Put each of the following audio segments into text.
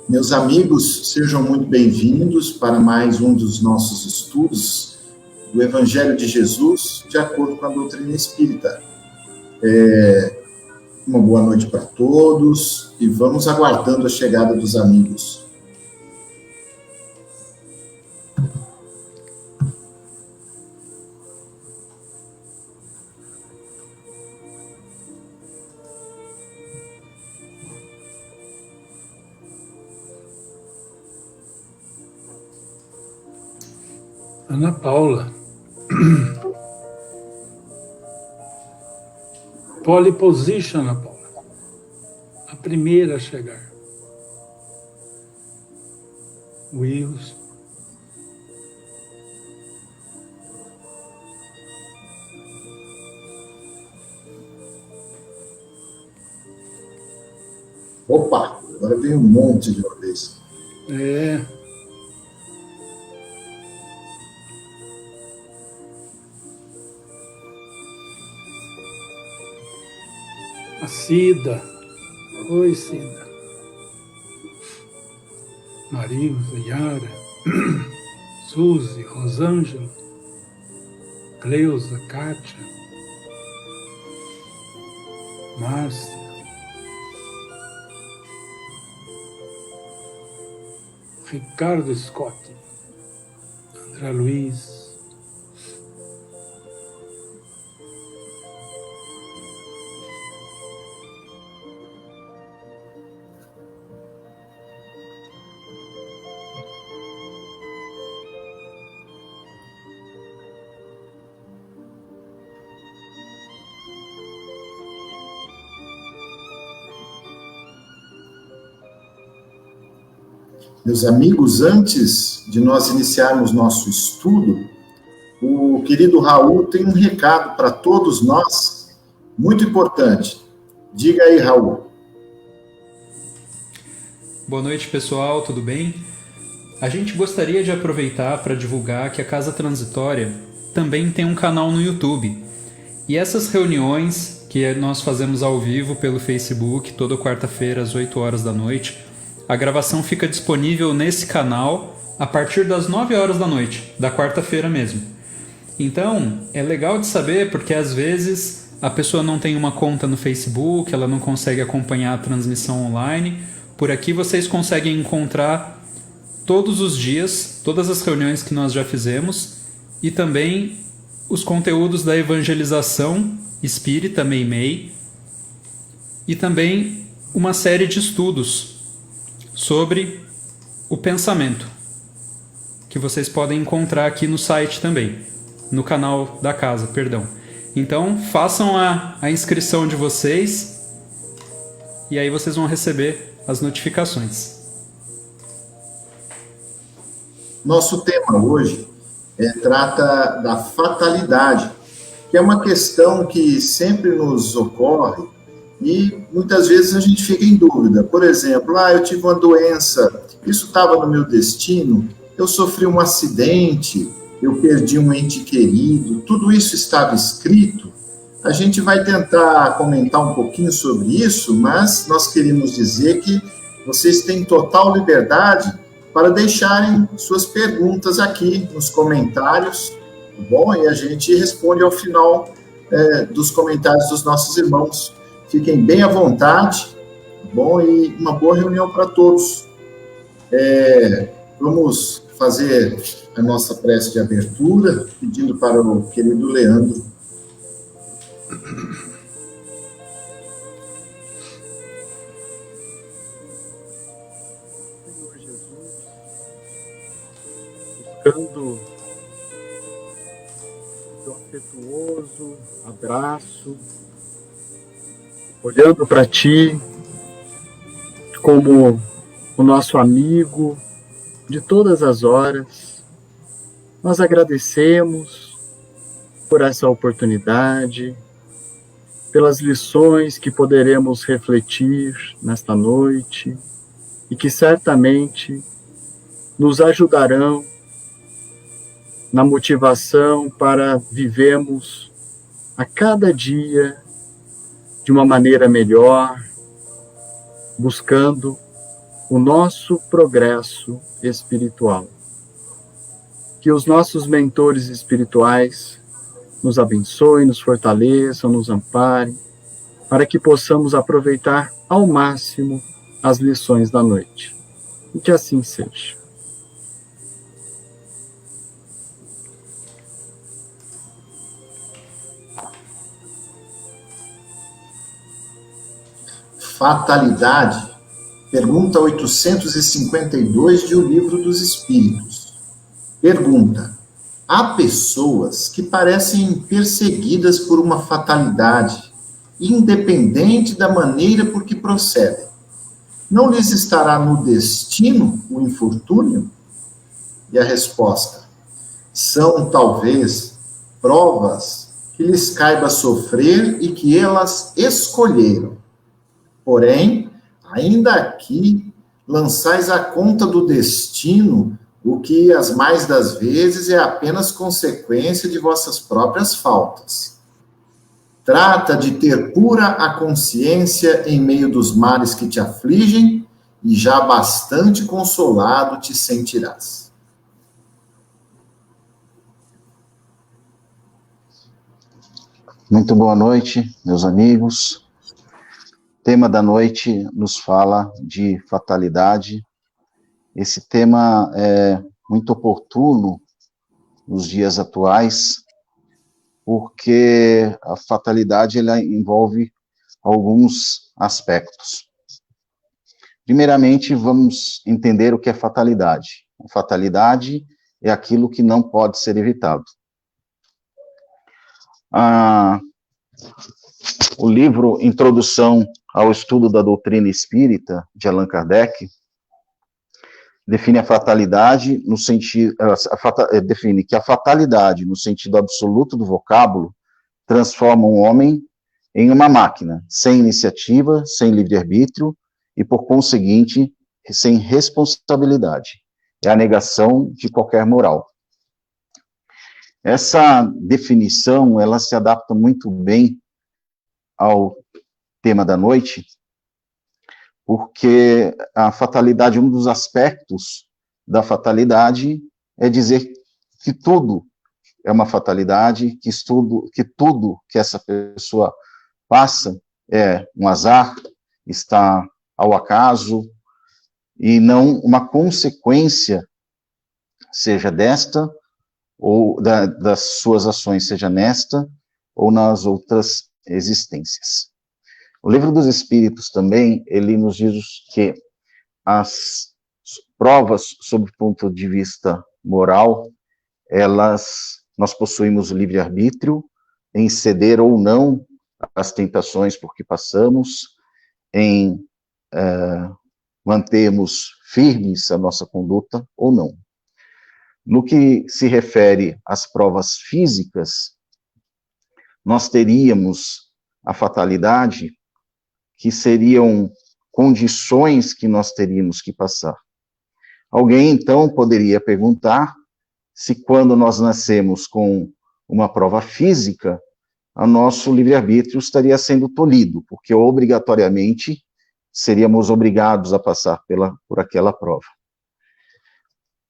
Meus amigos, sejam muito bem-vindos para mais um dos nossos estudos do Evangelho de Jesus, de acordo com a doutrina espírita. Uma boa noite para todos e vamos aguardando a chegada dos amigos. Ana Paula. Pole position, Ana Paula. A primeira a chegar. Wilson. Opa, agora vem um monte de uma vez. A Cida. Oi, Cida. Marilza, Yara, Suzy, Rosângela, Cleusa, Kátia, Márcia, Ricardo Scott, André Luiz, Meus amigos, antes de nós iniciarmos nosso estudo, o querido Raul tem um recado para todos nós, muito importante. Diga aí, Raul. Boa noite, pessoal, tudo bem? A gente gostaria de aproveitar para divulgar que a Casa Transitória também tem um canal no YouTube. E essas reuniões que nós fazemos ao vivo pelo Facebook, toda quarta-feira às 8 horas da noite, a gravação fica disponível nesse canal a partir das 9 horas da noite, da quarta-feira mesmo. Então, é legal de saber porque às vezes a pessoa não tem uma conta no Facebook, ela não consegue acompanhar a transmissão online. Por aqui vocês conseguem encontrar todos os dias, todas as reuniões que nós já fizemos e também os conteúdos da evangelização espírita Meimei e também uma série de estudos sobre o pensamento, que vocês podem encontrar aqui no site também, no canal da casa, perdão. Então, façam a inscrição de vocês e aí vocês vão receber as notificações. Nosso tema hoje trata da fatalidade, que é uma questão que sempre nos ocorre e muitas vezes a gente fica em dúvida. Por exemplo, eu tive uma doença, isso estava no meu destino, eu sofri um acidente, eu perdi um ente querido, tudo isso estava escrito. A gente vai tentar comentar um pouquinho sobre isso, mas nós queremos dizer que vocês têm total liberdade para deixarem suas perguntas aqui nos comentários, tá bom? E a gente responde ao final dos comentários dos nossos irmãos. Fiquem bem à vontade, tá bom? E uma boa reunião para todos. Vamos fazer a nossa prece de abertura, pedindo para o querido Leandro. Senhor Jesus, buscando o teu afetuoso abraço, olhando para ti como o nosso amigo de todas as horas, nós agradecemos por essa oportunidade, pelas lições que poderemos refletir nesta noite e que certamente nos ajudarão na motivação para vivermos a cada dia de uma maneira melhor, buscando o nosso progresso espiritual. Que os nossos mentores espirituais nos abençoem, nos fortaleçam, nos amparem, para que possamos aproveitar ao máximo as lições da noite. E que assim seja. Fatalidade, pergunta 852 de O Livro dos Espíritos. Pergunta: há pessoas que parecem perseguidas por uma fatalidade, independente da maneira por que procedem. Não lhes estará no destino o infortúnio? E a resposta: são, talvez, provas que lhes caiba sofrer e que elas escolheram. Porém, ainda aqui, lançais à conta do destino o que, as mais das vezes, é apenas consequência de vossas próprias faltas. Trata de ter pura a consciência em meio dos males que te afligem, e já bastante consolado te sentirás. Muito boa noite, meus amigos. O tema da noite nos fala de fatalidade. Esse tema é muito oportuno nos dias atuais, porque a fatalidade ela envolve alguns aspectos. Primeiramente, vamos entender o que é fatalidade. A fatalidade é aquilo que não pode ser evitado. O livro Introdução ao Estudo da Doutrina Espírita, de Allan Kardec, define a fatalidade no sentido, define que a fatalidade, no sentido absoluto do vocábulo, transforma um homem em uma máquina, sem iniciativa, sem livre-arbítrio e, por conseguinte, sem responsabilidade. É a negação de qualquer moral. Essa definição, ela se adapta muito bem ao tema da noite, porque a fatalidade, um dos aspectos da fatalidade é dizer que tudo é uma fatalidade, que tudo que essa pessoa passa é um azar, está ao acaso, e não uma consequência, seja desta, ou das suas ações, seja nesta, ou nas outras existências. O Livro dos Espíritos também, ele nos diz que as provas, sob o ponto de vista moral, nós possuímos o livre-arbítrio em ceder ou não às tentações por que passamos, em mantermos firmes a nossa conduta ou não. No que se refere às provas físicas, nós teríamos a fatalidade, que seriam condições que nós teríamos que passar. Alguém, então, poderia perguntar se quando nós nascemos com uma prova física, o nosso livre-arbítrio estaria sendo tolhido, porque obrigatoriamente seríamos obrigados a passar por aquela prova.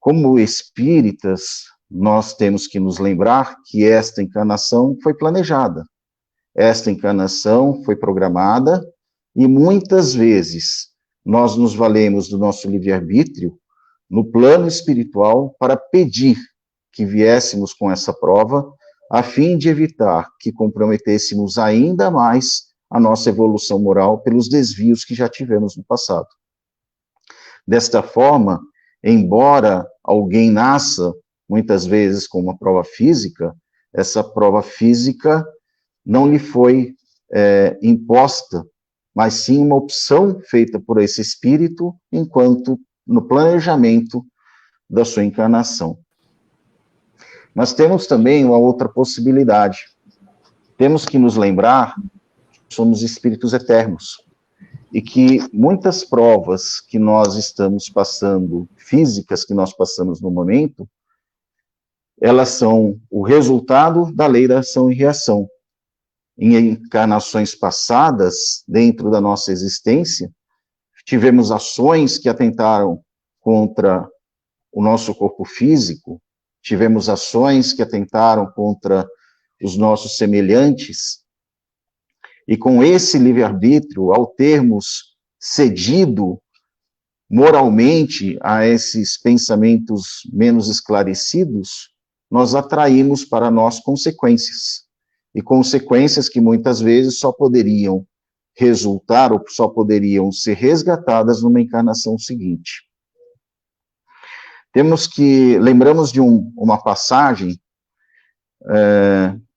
Como espíritas, nós temos que nos lembrar que esta encarnação foi planejada, esta encarnação foi programada, e muitas vezes nós nos valemos do nosso livre-arbítrio no plano espiritual para pedir que viéssemos com essa prova, a fim de evitar que comprometêssemos ainda mais a nossa evolução moral pelos desvios que já tivemos no passado. Desta forma, embora alguém nasça, muitas vezes, com uma prova física, essa prova física não lhe foi imposta, mas sim uma opção feita por esse espírito, enquanto no planejamento da sua encarnação. Nós temos também uma outra possibilidade. Temos que nos lembrar que somos espíritos eternos, e que muitas provas que nós estamos passando, físicas que nós passamos no momento, elas são o resultado da lei da ação e reação. Em encarnações passadas, dentro da nossa existência, tivemos ações que atentaram contra o nosso corpo físico, tivemos ações que atentaram contra os nossos semelhantes, e com esse livre-arbítrio, ao termos cedido moralmente a esses pensamentos menos esclarecidos, nós atraímos para nós consequências, e consequências que muitas vezes só poderiam resultar ou só poderiam ser resgatadas numa encarnação seguinte. Lembramos de uma passagem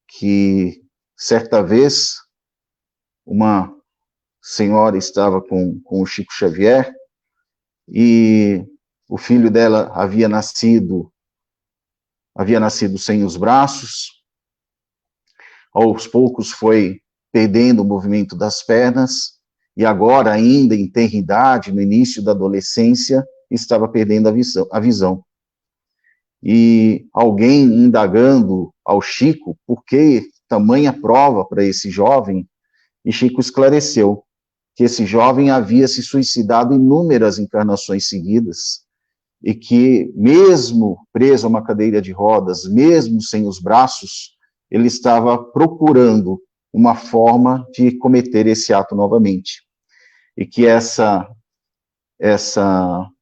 que certa vez uma senhora estava com o Chico Xavier e o filho dela havia nascido sem os braços, aos poucos foi perdendo o movimento das pernas, e agora, ainda em tenra idade, no início da adolescência, estava perdendo a visão. E alguém indagando ao Chico por que tamanha prova para esse jovem, e Chico esclareceu que esse jovem havia se suicidado inúmeras encarnações seguidas, e que, mesmo preso a uma cadeira de rodas, mesmo sem os braços, ele estava procurando uma forma de cometer esse ato novamente. E que essa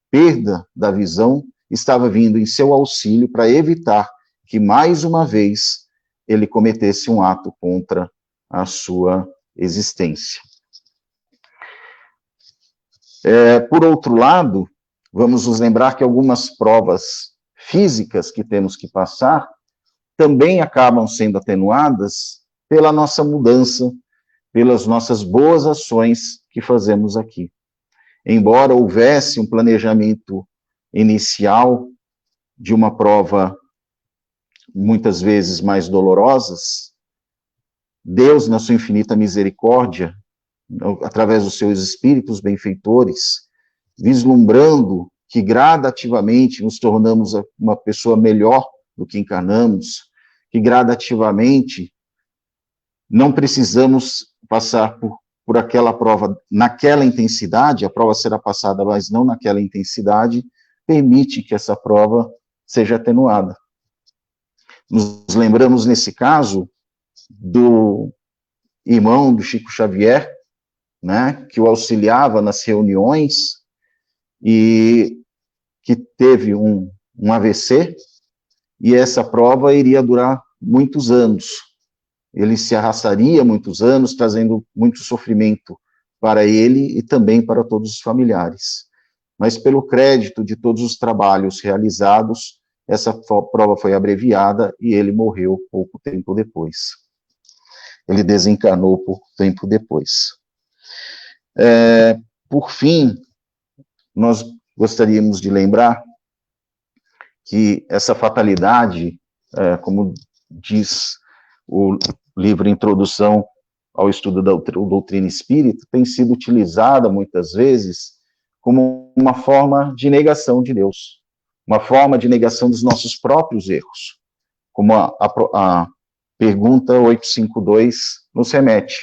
perda da visão estava vindo em seu auxílio para evitar que, mais uma vez, ele cometesse um ato contra a sua existência. Por outro lado, vamos nos lembrar que algumas provas físicas que temos que passar também acabam sendo atenuadas pela nossa mudança, pelas nossas boas ações que fazemos aqui. Embora houvesse um planejamento inicial de uma prova muitas vezes mais dolorosas, Deus, na sua infinita misericórdia, através dos seus espíritos benfeitores, vislumbrando que gradativamente nos tornamos uma pessoa melhor do que encarnamos, que gradativamente não precisamos passar por aquela prova naquela intensidade, a prova será passada, mas não naquela intensidade, permite que essa prova seja atenuada. Nos lembramos, nesse caso, do irmão do Chico Xavier, né, que o auxiliava nas reuniões e que teve um AVC, e essa prova iria durar muitos anos. Ele se arrastaria muitos anos, trazendo muito sofrimento para ele e também para todos os familiares. Mas pelo crédito de todos os trabalhos realizados, essa prova foi abreviada e ele morreu pouco tempo depois. Ele desencarnou pouco tempo depois. Por fim, nós gostaríamos de lembrar que essa fatalidade, como diz o livro Introdução ao Estudo da Doutrina Espírita, tem sido utilizada muitas vezes como uma forma de negação de Deus, uma forma de negação dos nossos próprios erros, como a pergunta 852 nos remete.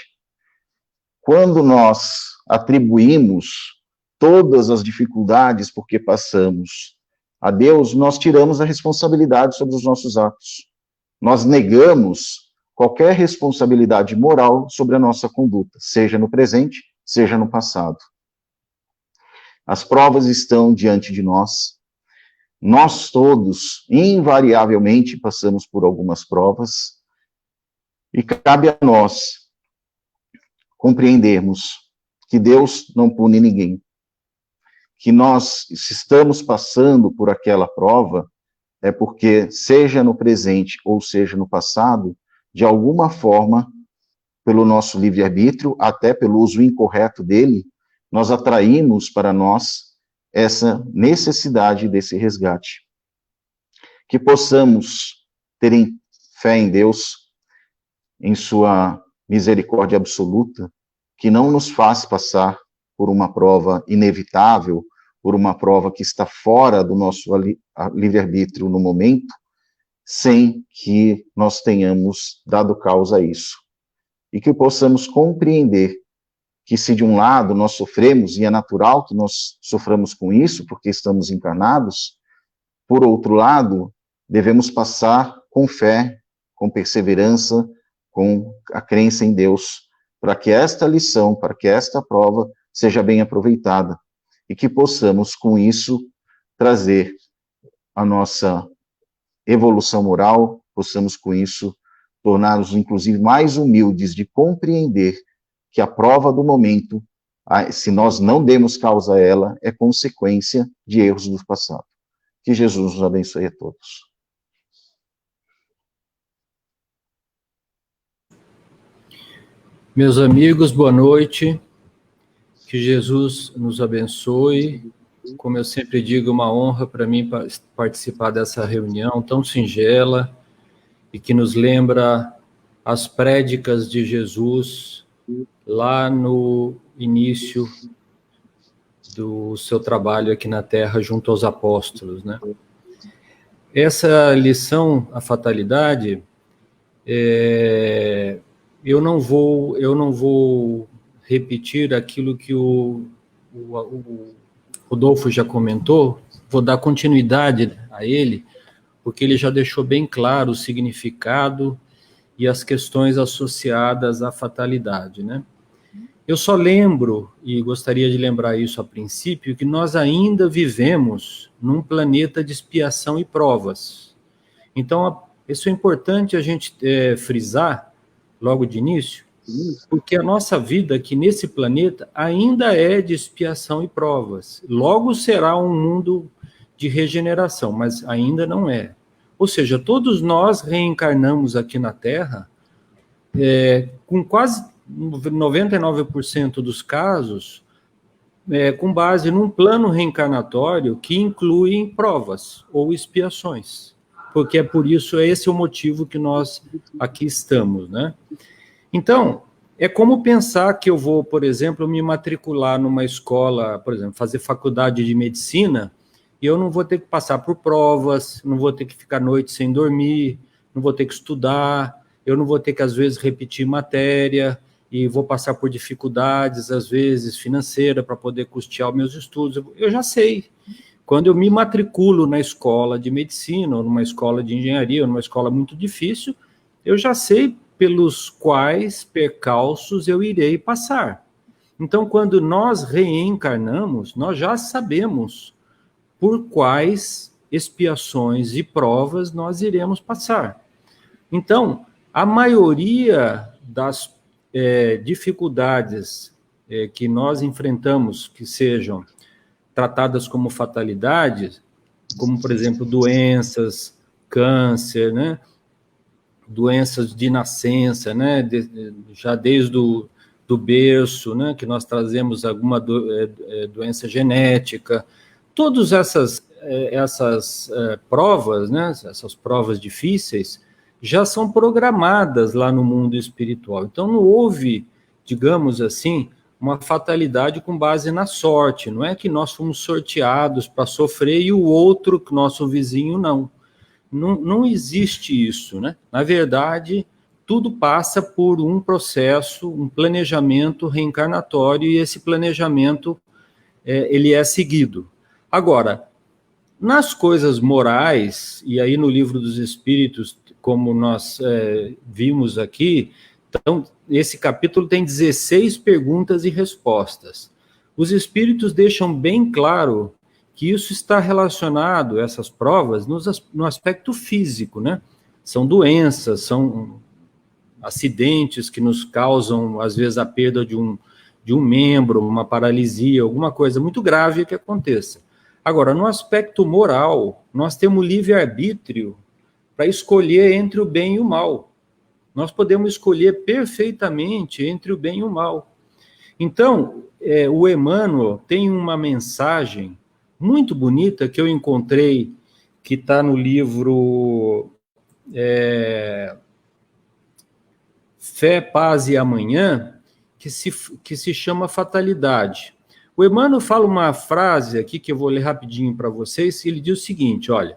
Quando nós atribuímos todas as dificuldades por que passamos a Deus, nós tiramos a responsabilidade sobre os nossos atos. Nós negamos qualquer responsabilidade moral sobre a nossa conduta, seja no presente, seja no passado. As provas estão diante de nós. Nós todos, invariavelmente, passamos por algumas provas, e cabe a nós compreendermos que Deus não pune ninguém, que nós, se estamos passando por aquela prova, é porque, seja no presente ou seja no passado, de alguma forma, pelo nosso livre-arbítrio, até pelo uso incorreto dele, nós atraímos para nós essa necessidade desse resgate. Que possamos ter fé em Deus, em sua misericórdia absoluta, que não nos faz passar por uma prova inevitável, por uma prova que está fora do nosso livre-arbítrio no momento, sem que nós tenhamos dado causa a isso. E que possamos compreender que se de um lado nós sofremos, e é natural que nós soframos com isso, porque estamos encarnados, por outro lado, devemos passar com fé, com perseverança, com a crença em Deus, para que esta lição, para que esta prova seja bem aproveitada, e que possamos, com isso, trazer a nossa evolução moral, possamos, com isso, tornar-nos, inclusive, mais humildes de compreender que a prova do momento, se nós não demos causa a ela, é consequência de erros do passado. Que Jesus nos abençoe a todos. Meus amigos, boa noite. Que Jesus nos abençoe. Como eu sempre digo, é uma honra para mim participar dessa reunião tão singela e que nos lembra as prédicas de Jesus lá no início do seu trabalho aqui na Terra junto aos apóstolos, né? Essa lição, a fatalidade, eu não vou repetir aquilo que o Rodolfo já comentou, vou dar continuidade a ele, porque ele já deixou bem claro o significado e as questões associadas à fatalidade, né? Eu só lembro, e gostaria de lembrar isso a princípio, que nós ainda vivemos num planeta de expiação e provas. Então, isso é importante a gente frisar logo de início, porque a nossa vida aqui nesse planeta ainda é de expiação e provas. Logo será um mundo de regeneração, mas ainda não é. Ou seja, todos nós reencarnamos aqui na Terra com quase 99% dos casos com base num plano reencarnatório que inclui provas ou expiações. Porque é por isso, esse é o motivo que nós aqui estamos, né? Então, é como pensar que eu vou, por exemplo, me matricular numa escola, por exemplo, fazer faculdade de medicina, e eu não vou ter que passar por provas, não vou ter que ficar noite sem dormir, não vou ter que estudar, eu não vou ter que, às vezes, repetir matéria, e vou passar por dificuldades, às vezes, financeiras, para poder custear os meus estudos. Eu já sei. Quando eu me matriculo na escola de medicina, ou numa escola de engenharia, ou numa escola muito difícil, eu já sei pelos quais percalços eu irei passar. Então, quando nós reencarnamos, nós já sabemos por quais expiações e provas nós iremos passar. Então, a maioria das dificuldades que nós enfrentamos, que sejam tratadas como fatalidades, como, por exemplo, doenças, câncer, né? Doenças de nascença, né? Já desde do berço, né? Que nós trazemos alguma doença genética. Todas essas provas, né? Essas provas difíceis, já são programadas lá no mundo espiritual. Então, não houve, digamos assim, uma fatalidade com base na sorte. Não é que nós fomos sorteados para sofrer e o outro, nosso vizinho, não. Não existe isso, né? Na verdade, tudo passa por um processo, um planejamento reencarnatório, e esse planejamento ele é seguido. Agora, nas coisas morais, e aí no Livro dos Espíritos, como nós vimos aqui, então, esse capítulo tem 16 perguntas e respostas. Os Espíritos deixam bem claro que isso está relacionado, essas provas, no aspecto físico, né? São doenças, são acidentes que nos causam, às vezes, a perda de um membro, uma paralisia, alguma coisa muito grave que aconteça. Agora, no aspecto moral, nós temos livre-arbítrio para escolher entre o bem e o mal. Nós podemos escolher perfeitamente entre o bem e o mal. Então, o Emmanuel tem uma mensagem muito bonita que eu encontrei, que está no livro Fé, Paz e Amanhã, que se chama Fatalidade. O Emmanuel fala uma frase aqui, que eu vou ler rapidinho para vocês, ele diz o seguinte, olha,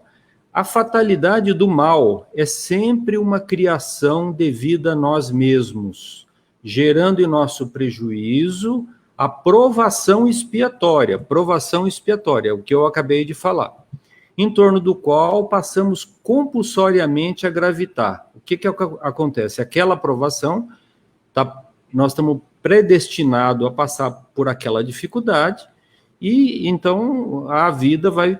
a fatalidade do mal é sempre uma criação devida a nós mesmos, gerando em nosso prejuízo a provação expiatória, o que eu acabei de falar, em torno do qual passamos compulsoriamente a gravitar. O que acontece? Aquela provação, nós estamos predestinados a passar por aquela dificuldade, e então a vida vai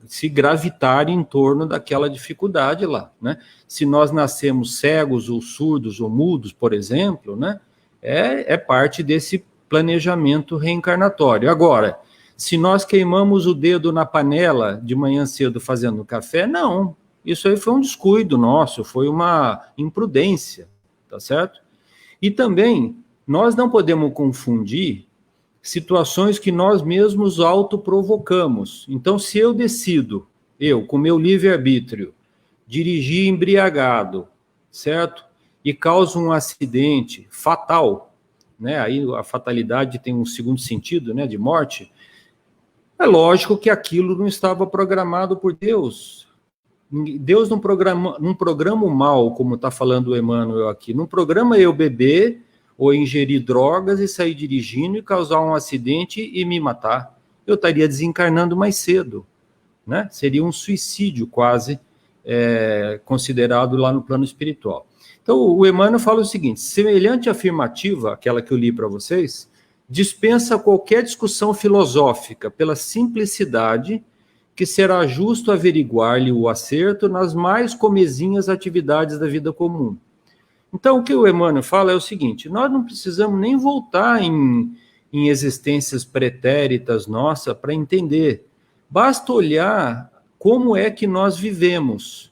se gravitar em torno daquela dificuldade lá, né? Se nós nascemos cegos ou surdos ou mudos, por exemplo, né, é parte desse planejamento reencarnatório. Agora, se nós queimamos o dedo na panela de manhã cedo fazendo café, não. Isso aí foi um descuido nosso, foi uma imprudência, tá certo? E também, nós não podemos confundir situações que nós mesmos autoprovocamos. Então, se eu decido, com meu livre-arbítrio, dirigir embriagado, certo? E causo um acidente fatal, né? Aí a fatalidade tem um segundo sentido, né, de morte. É lógico que aquilo não estava programado por Deus. Deus não programa o mal, como está falando o Emmanuel aqui. Não programa eu beber ou ingerir drogas e sair dirigindo e causar um acidente e me matar. Eu estaria desencarnando mais cedo, né? Seria um suicídio quase considerado lá no plano espiritual. Então, o Emmanuel fala o seguinte: semelhante afirmativa, aquela que eu li para vocês, dispensa qualquer discussão filosófica pela simplicidade que será justo averiguar-lhe o acerto nas mais comezinhas atividades da vida comum. Então, o que o Emmanuel fala é o seguinte: nós não precisamos nem voltar em existências pretéritas nossas para entender. Basta olhar como é que nós vivemos.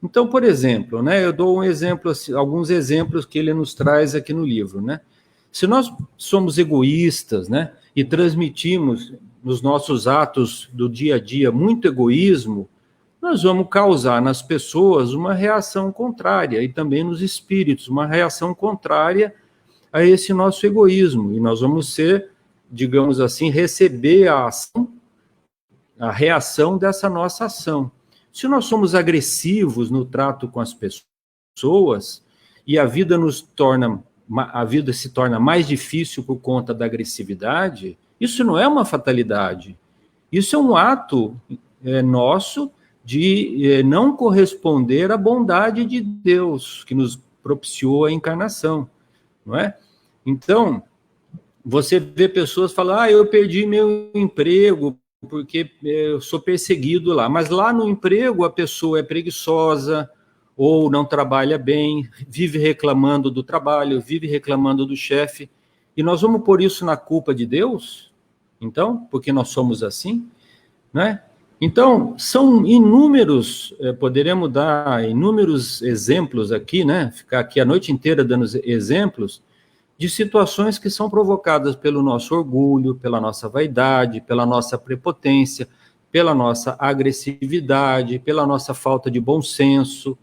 Então, por exemplo, né, eu dou um exemplo, alguns exemplos que ele nos traz aqui no livro, né? Se nós somos egoístas, né, e transmitimos nos nossos atos do dia a dia muito egoísmo, nós vamos causar nas pessoas uma reação contrária, e também nos espíritos, uma reação contrária a esse nosso egoísmo. E nós vamos ser, digamos assim, receber a reação dessa nossa ação. Se nós somos agressivos no trato com as pessoas, e a vida se torna mais difícil por conta da agressividade, isso não é uma fatalidade. Isso é um ato nosso de não corresponder à bondade de Deus, que nos propiciou a encarnação, não é? Então, você vê pessoas falar: eu perdi meu emprego porque eu sou perseguido lá. Mas lá no emprego a pessoa é preguiçosa, ou não trabalha bem, vive reclamando do trabalho, vive reclamando do chefe. E nós vamos pôr isso na culpa de Deus? Então, porque nós somos assim, né? Então, são inúmeros, poderemos dar inúmeros exemplos aqui, né? Ficar aqui a noite inteira dando exemplos de situações que são provocadas pelo nosso orgulho, pela nossa vaidade, pela nossa prepotência, pela nossa agressividade, pela nossa falta de bom senso,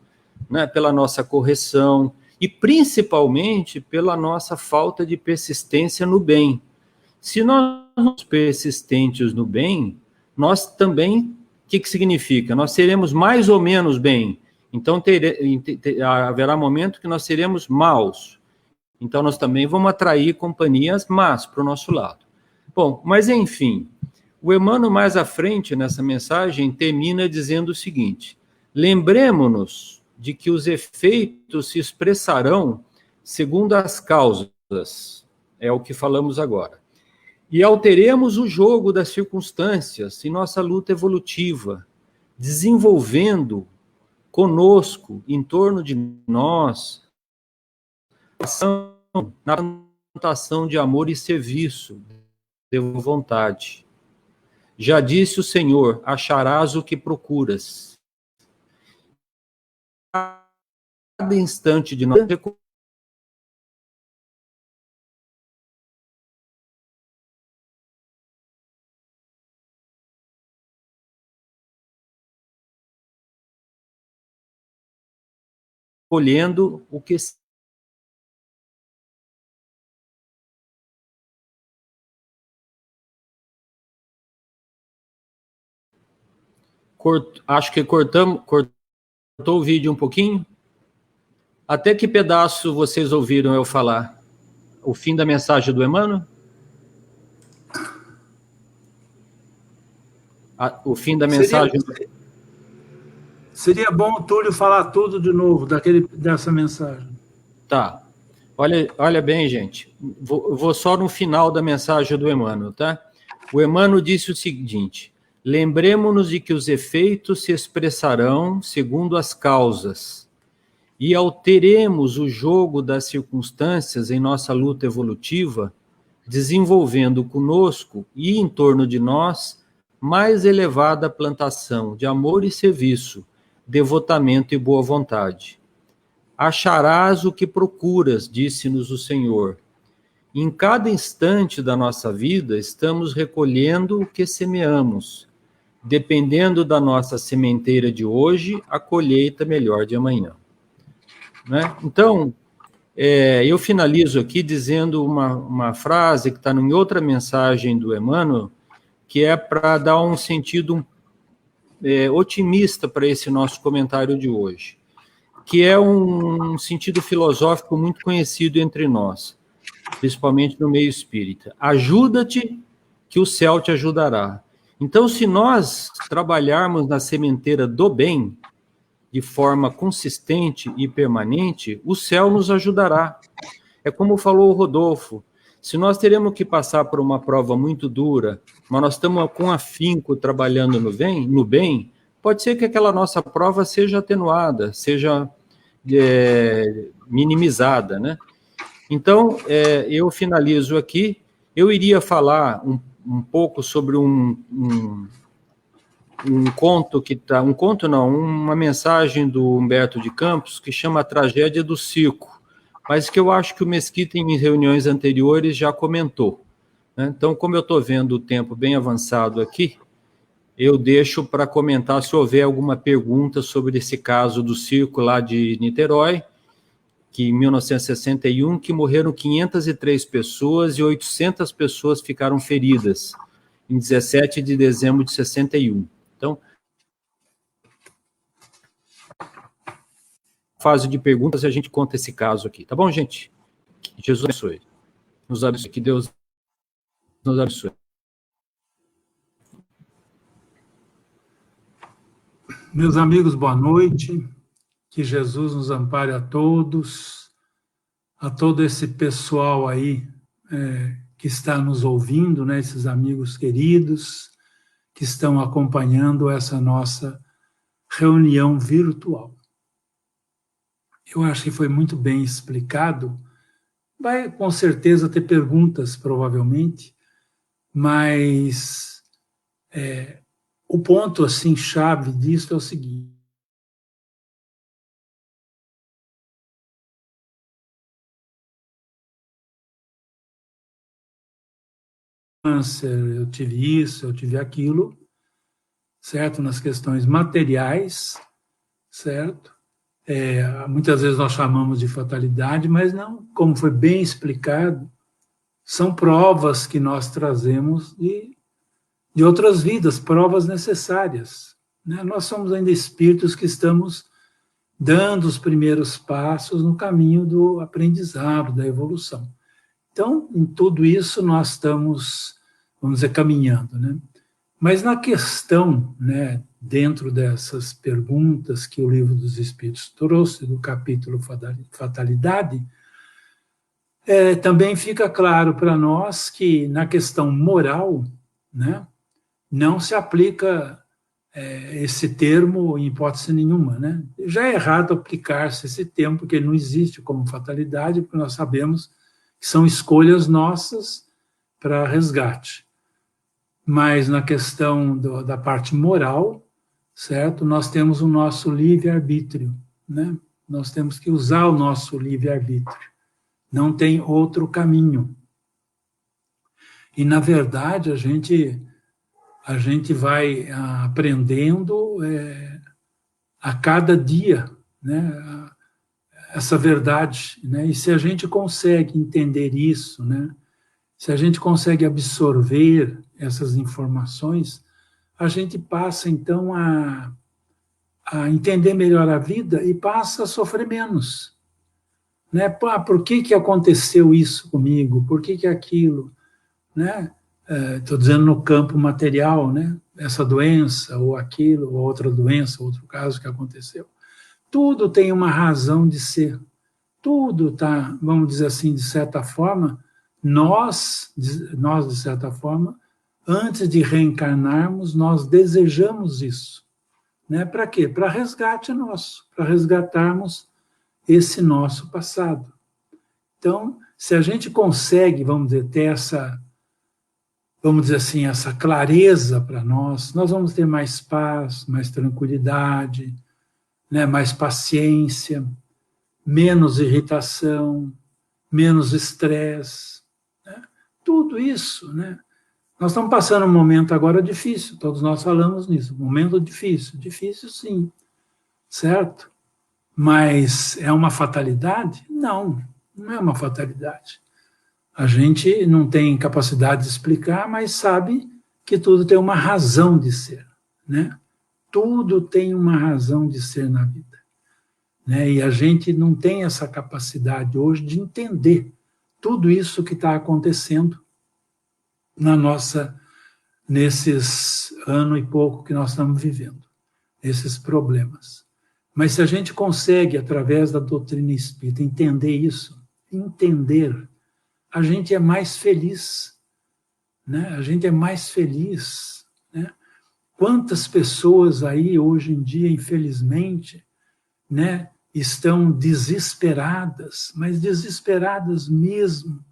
né? Pela nossa correção e principalmente pela nossa falta de persistência no bem. Se nós somos persistentes no bem, nós também, o que significa? Nós seremos mais ou menos bem. Então, haverá momento que nós seremos maus. Então, nós também vamos atrair companhias más para o nosso lado. Bom, mas enfim, o Emmanuel mais à frente nessa mensagem termina dizendo o seguinte: lembremos-nos de que os efeitos se expressarão segundo as causas, é o que falamos agora. E alteremos o jogo das circunstâncias em nossa luta evolutiva, desenvolvendo conosco, em torno de nós, na plantação de amor e serviço, de vontade. Já disse o Senhor: acharás o que procuras. Cada instante de nós colhendo o que acho que cortou o vídeo um pouquinho. Até que pedaço vocês ouviram eu falar? o fim da mensagem do Emmanuel? O fim da mensagem... Seria bom o Túlio falar tudo de novo dessa mensagem. Tá. Olha bem, gente. Vou só no final da mensagem do Emmanuel, tá? O Emmanuel disse o seguinte: lembremos-nos de que os efeitos se expressarão segundo as causas e alteremos o jogo das circunstâncias em nossa luta evolutiva, desenvolvendo conosco e em torno de nós mais elevada plantação de amor e serviço, devotamento e boa vontade. Acharás o que procuras, disse-nos o Senhor. Em cada instante da nossa vida, estamos recolhendo o que semeamos. Dependendo da nossa sementeira de hoje, a colheita melhor de amanhã. Né? Então, eu finalizo aqui dizendo uma frase que está em outra mensagem do Emmanuel, que é para dar um sentido otimista para esse nosso comentário de hoje, que é um sentido filosófico muito conhecido entre nós, principalmente no meio espírita. Ajuda-te, que o céu te ajudará. Então, se nós trabalharmos na sementeira do bem, de forma consistente e permanente, o céu nos ajudará. É como falou o Rodolfo, se nós teremos que passar por uma prova muito dura, mas nós estamos com afinco trabalhando no bem, pode ser que aquela nossa prova seja atenuada, seja minimizada, né? Então, eu finalizo aqui. Eu iria falar um pouco sobre um conto que está... Um conto não, uma mensagem do Humberto de Campos que chama A Tragédia do Circo, mas que eu acho que o Mesquita, em reuniões anteriores, já comentou. Né? Então, como eu estou vendo o tempo bem avançado aqui, eu deixo para comentar se houver alguma pergunta sobre esse caso do circo lá de Niterói, que em 1961, que morreram 503 pessoas e 800 pessoas ficaram feridas, em 17 de dezembro de 61. Então, fase de perguntas e a gente conta esse caso aqui. Tá bom, gente? Que Jesus abençoe. Nos abençoe. Que Deus nos abençoe. Meus amigos, boa noite. Que Jesus nos ampare a todos, a todo esse pessoal aí que está nos ouvindo, né, esses amigos queridos que estão acompanhando essa nossa reunião virtual. Eu acho que foi muito bem explicado. Vai com certeza ter perguntas, provavelmente, mas o ponto assim chave disso é o seguinte: câncer, eu tive isso, eu tive aquilo, certo? Nas questões materiais, certo? Muitas vezes nós chamamos de fatalidade, mas não, como foi bem explicado, são provas que nós trazemos de outras vidas, provas necessárias. Né? Nós somos ainda espíritos que estamos dando os primeiros passos no caminho do aprendizado, da evolução. Então, em tudo isso nós estamos, vamos dizer, caminhando, né? Mas na questão, né, dentro dessas perguntas que o Livro dos Espíritos trouxe, do capítulo Fatalidade, também fica claro para nós que na questão moral, né, não se aplica esse termo em hipótese nenhuma, né? Já é errado aplicar-se esse termo, porque ele não existe como fatalidade, porque nós sabemos que são escolhas nossas para resgate. Mas na questão da parte moral, certo? Nós temos o nosso livre-arbítrio, né? Nós temos que usar o nosso livre-arbítrio. Não tem outro caminho. E, na verdade, a gente vai aprendendo a cada dia, né? Essa verdade, né? E se a gente consegue entender isso, né? Se a gente consegue absorver essas informações, a gente passa, então, a entender melhor a vida e passa a sofrer menos. né? Por que aconteceu isso comigo? Por que aquilo, né? Estou dizendo no campo material, né? Essa doença, ou aquilo, ou outra doença, outro caso que aconteceu. Tudo tem uma razão de ser. Tudo está, vamos dizer assim, de certa forma, nós, de certa forma, antes de reencarnarmos, nós desejamos isso. Né? Para quê? Para resgate nosso, para resgatarmos esse nosso passado. Então, se a gente consegue, vamos dizer, ter essa, vamos dizer assim, essa clareza para nós vamos ter mais paz, mais tranquilidade, né? Mais paciência, menos irritação, menos estresse, né? Tudo isso, né? Nós estamos passando um momento agora difícil, todos nós falamos nisso, momento difícil, difícil sim, certo? Mas é uma fatalidade? Não, não é uma fatalidade. A gente não tem capacidade de explicar, mas sabe que tudo tem uma razão de ser, né? Tudo tem uma razão de ser na vida, né? E a gente não tem essa capacidade hoje de entender tudo isso que está acontecendo nesses ano e pouco que nós estamos vivendo, esses problemas. Mas se a gente consegue, através da doutrina espírita, entender isso, a gente é mais feliz, né? A gente é mais feliz, né? Quantas pessoas aí, hoje em dia, infelizmente, né, estão desesperadas, mas desesperadas mesmo,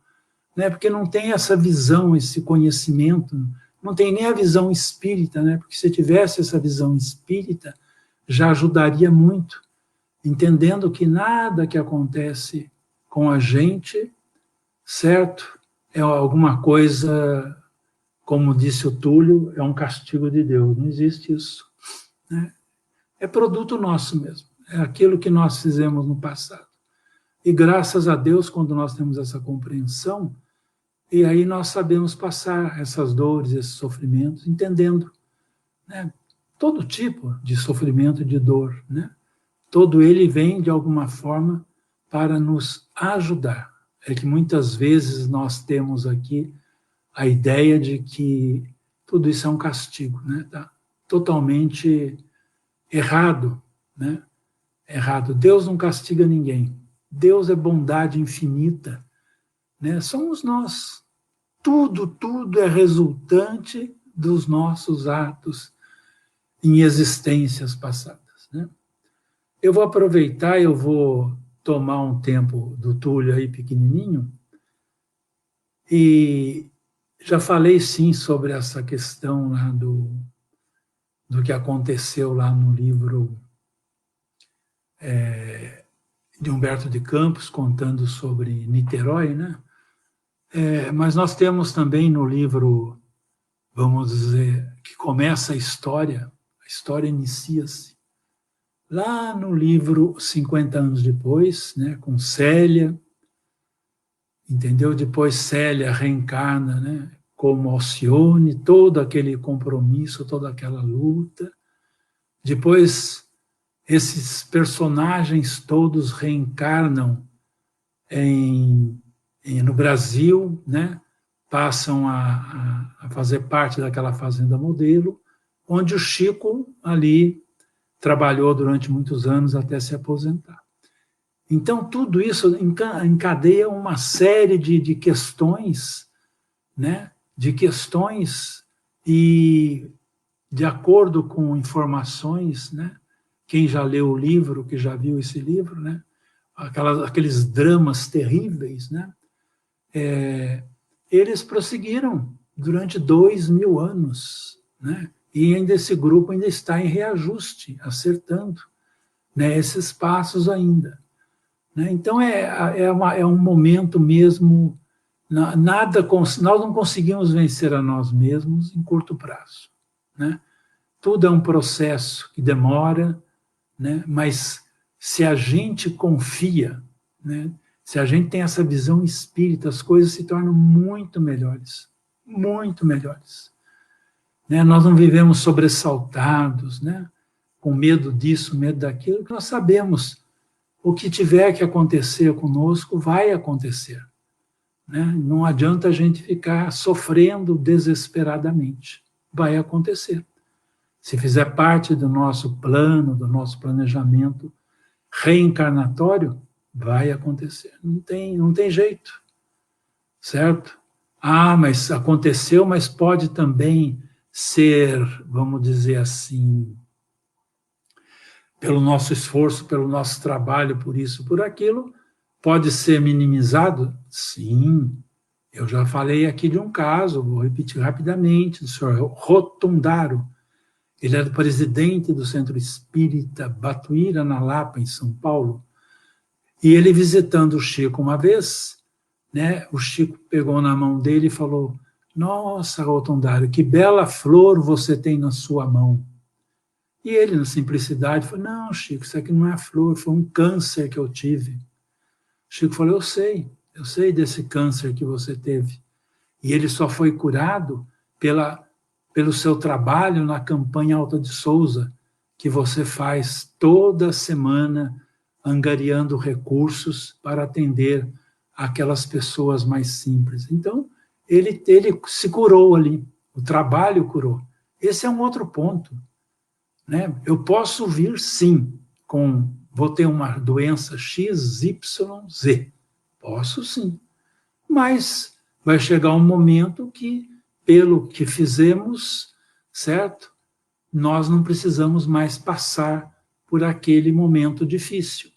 né, porque não tem essa visão, esse conhecimento, não tem nem a visão espírita, né, porque se tivesse essa visão espírita, já ajudaria muito, entendendo que nada que acontece com a gente, certo, é alguma coisa, como disse o Túlio, é um castigo de Deus, não existe isso, né? É produto nosso mesmo, é aquilo que nós fizemos no passado. E graças a Deus, quando nós temos essa compreensão, e aí nós sabemos passar essas dores, esses sofrimentos, entendendo, né, todo tipo de sofrimento e de dor, né? Todo ele vem, de alguma forma, para nos ajudar. É que muitas vezes nós temos aqui a ideia de que tudo isso é um castigo, né? Tá totalmente errado, né? Errado. Deus não castiga ninguém. Deus é bondade infinita, né? Somos nós. Tudo é resultante dos nossos atos em existências passadas, né? Eu vou aproveitar, eu vou tomar um tempo do Túlio aí pequenininho e já falei sim sobre essa questão lá do que aconteceu lá no livro de Humberto de Campos, contando sobre Niterói, né? Mas nós temos também no livro, vamos dizer, que começa a história inicia-se lá no livro 50 anos depois, né, com Célia, entendeu? Depois Célia reencarna, né, como Alcione, todo aquele compromisso, toda aquela luta. Depois esses personagens todos reencarnam no Brasil, né, passam a fazer parte daquela fazenda modelo, onde o Chico ali trabalhou durante muitos anos até se aposentar. Então, tudo isso encadeia uma série de questões, né? De questões e, de acordo com informações, né? Quem já leu o livro, que já viu esse livro, né? Aqueles dramas terríveis, né? Eles prosseguiram durante 2000 anos, né? E ainda esse grupo ainda está em reajuste, acertando, né, esses passos ainda, né? Então é um momento mesmo, nós não conseguimos vencer a nós mesmos em curto prazo, né? Tudo é um processo que demora, né? Mas se a gente confia, né? Se a gente tem essa visão espírita, as coisas se tornam muito melhores, muito melhores. Né? Nós não vivemos sobressaltados, né? Com medo disso, medo daquilo, que nós sabemos o que tiver que acontecer conosco vai acontecer. Né? Não adianta a gente ficar sofrendo desesperadamente. Vai acontecer. Se fizer parte do nosso plano, do nosso planejamento reencarnatório, vai acontecer. Não tem jeito. Certo? Ah, mas aconteceu, mas pode também ser, vamos dizer assim, pelo nosso esforço, pelo nosso trabalho, por isso, por aquilo, pode ser minimizado? Sim. Eu já falei aqui de um caso, vou repetir rapidamente, do senhor Rotundaro. Ele era presidente do Centro Espírita Batuíra, na Lapa, em São Paulo. E ele visitando o Chico uma vez, né, o Chico pegou na mão dele e falou: nossa, Rotundaro, que bela flor você tem na sua mão. E ele, na simplicidade, falou: não, Chico, isso aqui não é flor, foi um câncer que eu tive. Chico falou: eu sei desse câncer que você teve. E ele só foi curado pelo seu trabalho na campanha Alta de Souza, que você faz toda semana, angariando recursos para atender aquelas pessoas mais simples. Então, ele se curou ali, o trabalho curou. Esse é um outro ponto. Né? Eu posso vir, sim, vou ter uma doença XYZ. Posso, sim. Mas vai chegar um momento que, pelo que fizemos, certo? Nós não precisamos mais passar por aquele momento difícil,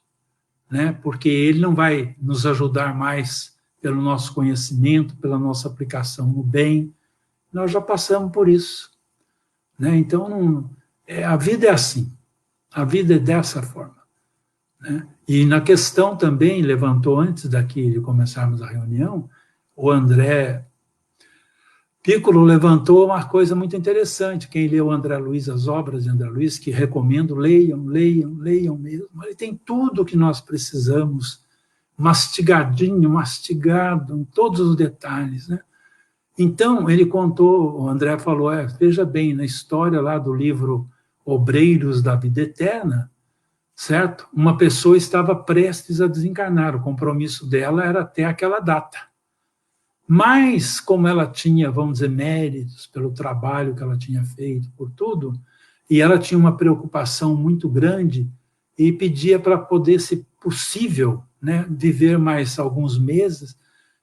né? Porque ele não vai nos ajudar mais pelo nosso conhecimento, pela nossa aplicação no bem. Nós já passamos por isso, né? Então, a vida é assim. A vida é dessa forma. Né? E na questão também, levantou antes daqui de começarmos a reunião, o André Piccolo levantou uma coisa muito interessante. Quem leu André Luiz, as obras de André Luiz, que recomendo, leiam mesmo. Ele tem tudo o que nós precisamos, mastigadinho, mastigado, em todos os detalhes. Né? Então, ele contou, o André falou, veja bem, na história lá do livro Obreiros da Vida Eterna, certo? Uma pessoa estava prestes a desencarnar, o compromisso dela era até aquela data. Mas, como ela tinha, vamos dizer, méritos pelo trabalho que ela tinha feito, por tudo, e ela tinha uma preocupação muito grande e pedia para poder, se possível, né, viver mais alguns meses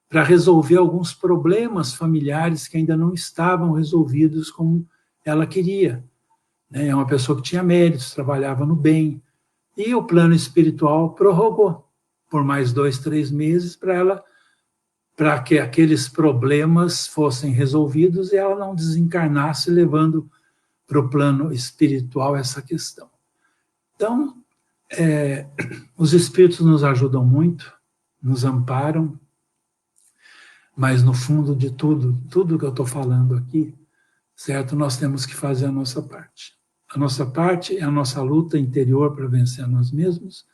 para resolver alguns problemas familiares que ainda não estavam resolvidos como ela queria. É uma pessoa que tinha méritos, trabalhava no bem, e o plano espiritual prorrogou por mais 2, 3 meses para que aqueles problemas fossem resolvidos e ela não desencarnasse, levando para o plano espiritual essa questão. Então, os espíritos nos ajudam muito, nos amparam, mas no fundo de tudo que eu estou falando aqui, certo? Nós temos que fazer a nossa parte. A nossa parte é a nossa luta interior para vencer a nós mesmos,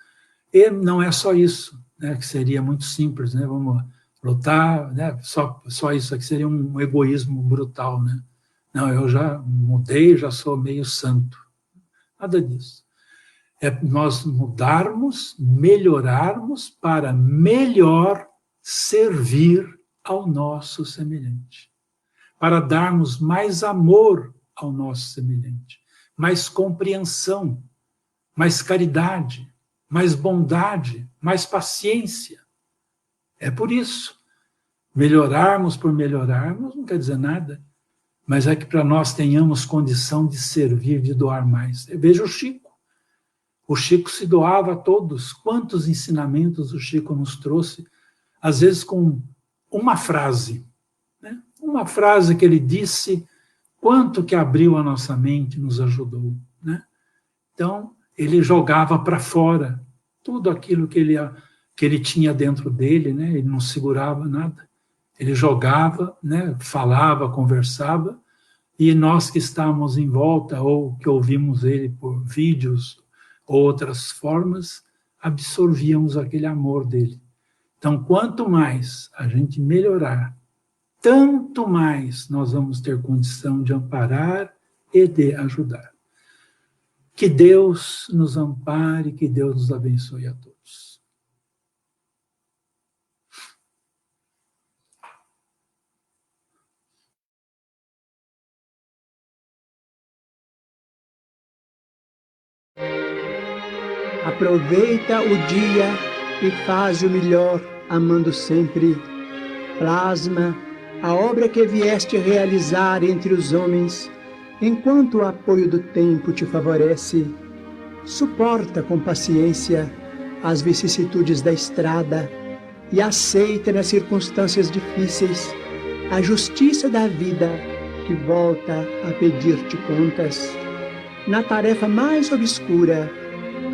e não é só isso, né, que seria muito simples, né? Vamos lutar, né? Só isso aqui seria um egoísmo brutal, né? Não, eu já mudei, já sou meio santo. Nada disso. É nós mudarmos, melhorarmos para melhor servir ao nosso semelhante. Para darmos mais amor ao nosso semelhante, mais compreensão, mais caridade, mais bondade, mais paciência. É por isso. Melhorarmos por melhorarmos não quer dizer nada, mas é que para nós tenhamos condição de servir, de doar mais. Veja o Chico. O Chico se doava a todos. Quantos ensinamentos o Chico nos trouxe, às vezes com uma frase. Né? Uma frase que ele disse, quanto que abriu a nossa mente, nos ajudou. Né? Então, ele jogava para fora tudo aquilo que ele tinha dentro dele, né? Ele não segurava nada. Ele jogava, né? Falava, conversava, e nós que estávamos em volta, ou que ouvimos ele por vídeos ou outras formas, absorvíamos aquele amor dele. Então, quanto mais a gente melhorar, tanto mais nós vamos ter condição de amparar e de ajudar. Que Deus nos ampare, que Deus nos abençoe a todos. Aproveita o dia e faz o melhor, amando sempre. Plasma a obra que vieste realizar entre os homens, enquanto o apoio do tempo te favorece. Suporta com paciência as vicissitudes da estrada e aceita nas circunstâncias difíceis a justiça da vida que volta a pedir-te contas. Na tarefa mais obscura,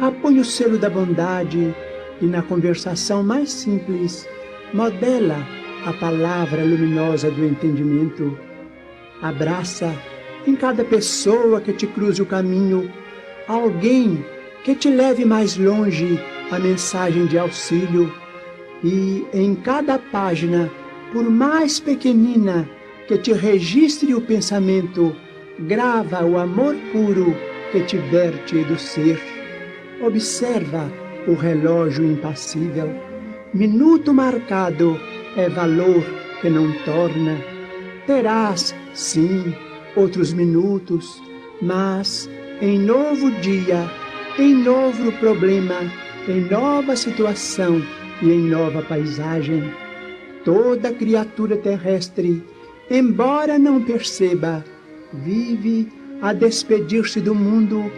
apoia o selo da bondade e na conversação mais simples, modela a palavra luminosa do entendimento. Abraça em cada pessoa que te cruze o caminho alguém que te leve mais longe a mensagem de auxílio, e em cada página, por mais pequenina que te registre o pensamento, grava o amor puro que te verte do ser. Observa o relógio impassível. Minuto marcado é valor que não torna. Terás, sim, outros minutos, mas em novo dia, em novo problema, em nova situação e em nova paisagem, toda criatura terrestre, embora não perceba, vive a despedir-se do mundo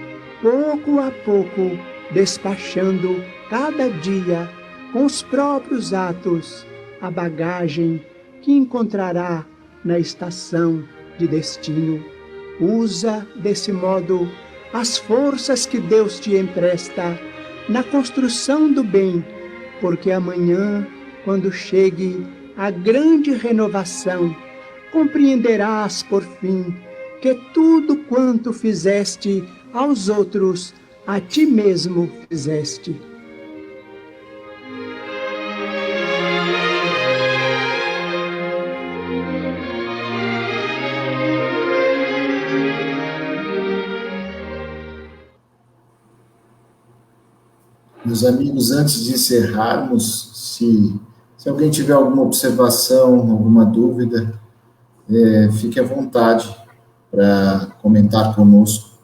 pouco a pouco, despachando cada dia com os próprios atos a bagagem que encontrará na estação de destino. Usa desse modo as forças que Deus te empresta na construção do bem, porque amanhã, quando chegue a grande renovação, compreenderás por fim que tudo quanto fizeste aos outros, a ti mesmo fizeste. Meus amigos, antes de encerrarmos, se alguém tiver alguma observação, alguma dúvida, fique à vontade para comentar conosco.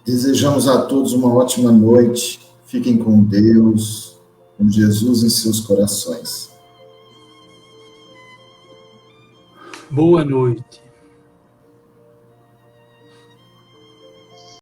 Desejamos a todos uma ótima noite. Fiquem com Deus, com Jesus em seus corações. Boa noite.